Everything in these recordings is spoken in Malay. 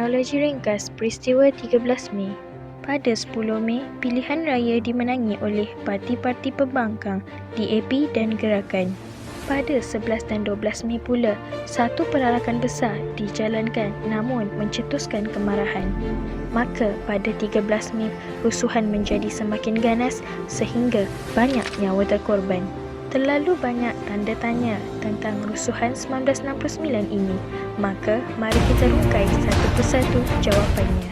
Kronologi ringkas peristiwa 13 Mei. Pada 10 Mei, pilihan raya dimenangi oleh parti-parti pembangkang, DAP dan Gerakan. Pada 11 dan 12 Mei pula, satu perarakan besar dijalankan namun mencetuskan kemarahan. Maka pada 13 Mei, rusuhan menjadi semakin ganas sehingga banyak nyawa terkorban. Terlalu banyak tanda tanya tentang rusuhan 1969 ini, maka mari kita rungkai satu persatu jawapannya.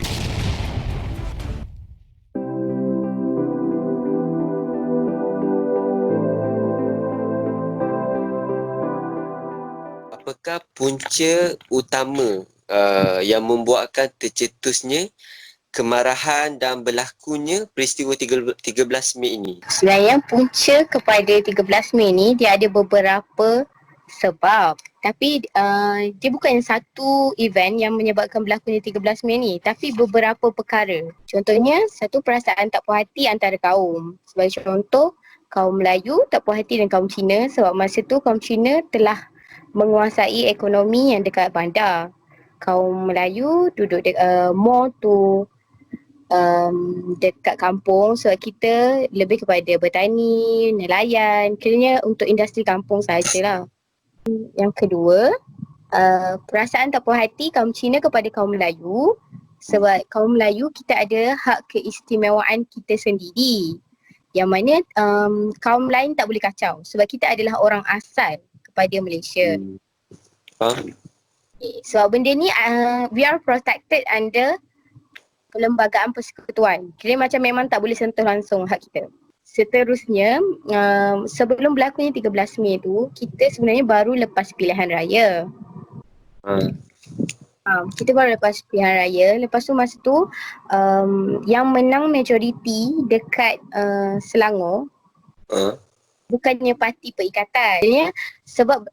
Apakah punca utama yang membuatkan tercetusnya kemarahan dan berlakunya peristiwa 13 Mei ini? Sebenarnya punca kepada 13 Mei ni dia ada beberapa sebab. Tapi dia bukan satu event yang menyebabkan berlakunya 13 Mei ni, tapi beberapa perkara. Contohnya, satu perasaan tak puas hati antara kaum. Sebagai contoh, kaum Melayu tak puas hati dengan kaum Cina sebab masa tu kaum Cina telah menguasai ekonomi yang dekat bandar. Kaum Melayu duduk more tu dekat kampung sebab kita lebih kepada bertani, nelayan, kiranya untuk industri kampung sajalah. Yang kedua, perasaan tak puas hati kaum Cina kepada kaum Melayu sebab kaum Melayu kita ada hak keistimewaan kita sendiri yang mana kaum lain tak boleh kacau sebab kita adalah orang asal kepada Malaysia. Sebab benda ni we are protected under Perlembagaan Persekutuan. Kira macam memang tak boleh sentuh langsung hak kita. Seterusnya, sebelum berlakunya 13 Mei tu, kita sebenarnya baru lepas pilihan raya. Kita baru lepas pilihan raya. Lepas tu masa tu, yang menang majoriti dekat Selangor, bukannya parti perikatan. Sebenarnya sebab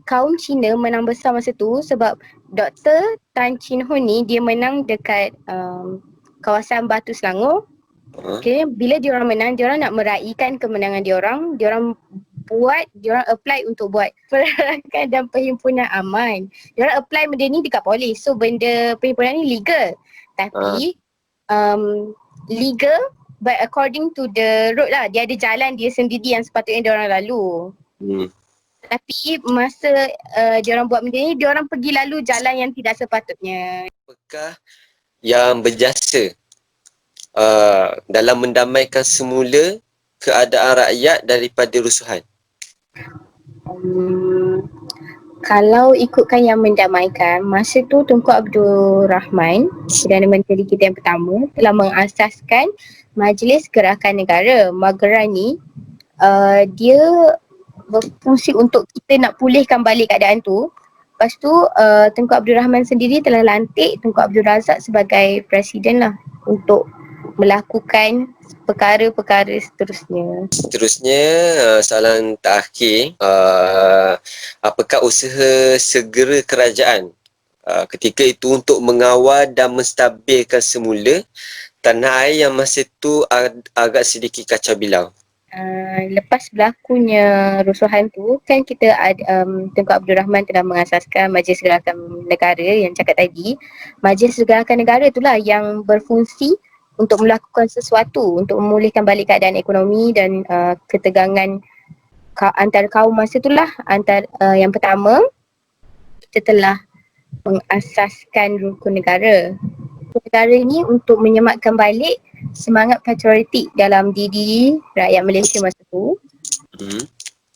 kaum Cina menang besar masa tu sebab Dr. Tan Chin Ho ni dia menang dekat kawasan Batu Selangor. Okay, bila diorang menang, diorang nak meraihkan kemenangan diorang diorang apply untuk buat perarakan dan perhimpunan aman. Diorang apply benda ni dekat polis. So benda perhimpunan ni legal. Tapi legal but according to the road lah. Dia ada jalan dia sendiri yang sepatutnya diorang lalu. Tapi masa diorang buat benda ni, diorang pergi lalu jalan yang tidak sepatutnya. Apakah yang berjasa dalam mendamaikan semula keadaan rakyat daripada rusuhan? Kalau ikutkan yang mendamaikan, masa tu Tunku Abdul Rahman, Perdana Menteri kita yang pertama, telah mengasaskan Majlis Gerakan Negara, Magra ni. Dia berfungsi untuk kita nak pulihkan balik keadaan tu. Lepas tu Tunku Abdul Rahman sendiri telah lantik Tunku Abdul Razak sebagai presiden lah untuk melakukan perkara-perkara seterusnya. Seterusnya, soalan terakhir, apakah usaha segera kerajaan ketika itu untuk mengawal dan menstabilkan semula tanah air yang masa itu agak sedikit kacau bilau? Lepas berlakunya rusuhan tu kan kita Tunku Abdul Rahman telah mengasaskan Majlis Gerakan Negara yang cakap tadi. Majlis Gerakan Negara itulah yang berfungsi untuk melakukan sesuatu untuk memulihkan balik keadaan ekonomi dan ketegangan antara kaum masa itulah. Yang pertama, kita telah mengasaskan rukun negara. Rukun negara ini untuk menyematkan balik semangat patriotik dalam diri rakyat Malaysia masa tu.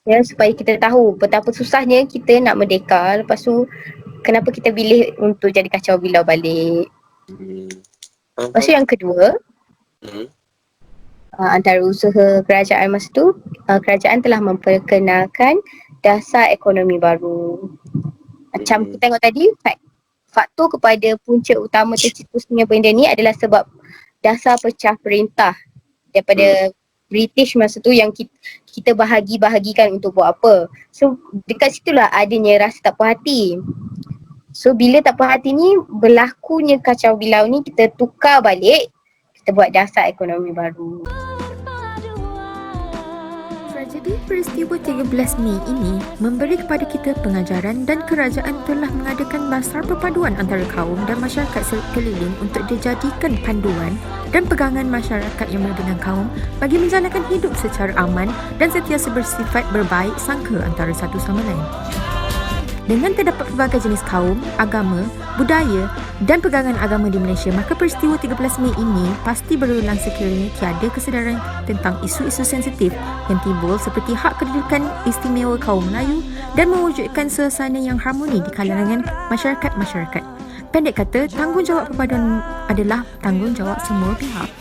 Ya, supaya kita tahu betapa susahnya kita nak merdeka. Lepas tu kenapa kita pilih untuk jadi kacau bilau balik. Lepas tu yang kedua, antara usaha kerajaan masa tu, kerajaan telah memperkenalkan dasar ekonomi baru. Macam kita tengok tadi, faktor kepada punca utama tercetusnya benda ni adalah sebab dasar pecah perintah daripada British masa tu yang kita bahagikan untuk buat apa. So dekat situlah adanya rasa tak puas hati. So bila tak puas hati ni berlakunya kacau bilau ni, kita tukar balik, kita buat dasar ekonomi baru. Tragedi peristiwa 13 Mei ini memberi kepada kita pengajaran dan kerajaan telah mengadakan dasar perpaduan antara kaum dan masyarakat sekeliling untuk dijadikan panduan dan pegangan masyarakat yang berbenang kaum bagi menjalankan hidup secara aman dan sentiasa bersifat berbaik sangka antara satu sama lain. Dengan terdapat pelbagai jenis kaum, agama, budaya dan pegangan agama di Malaysia, maka peristiwa 13 Mei ini pasti berulang sekiranya tiada kesedaran tentang isu-isu sensitif yang timbul seperti hak kedudukan istimewa kaum Melayu dan mewujudkan suasana yang harmoni di kalangan masyarakat-masyarakat. Pendek kata, tanggungjawab perpaduan adalah tanggungjawab semua pihak.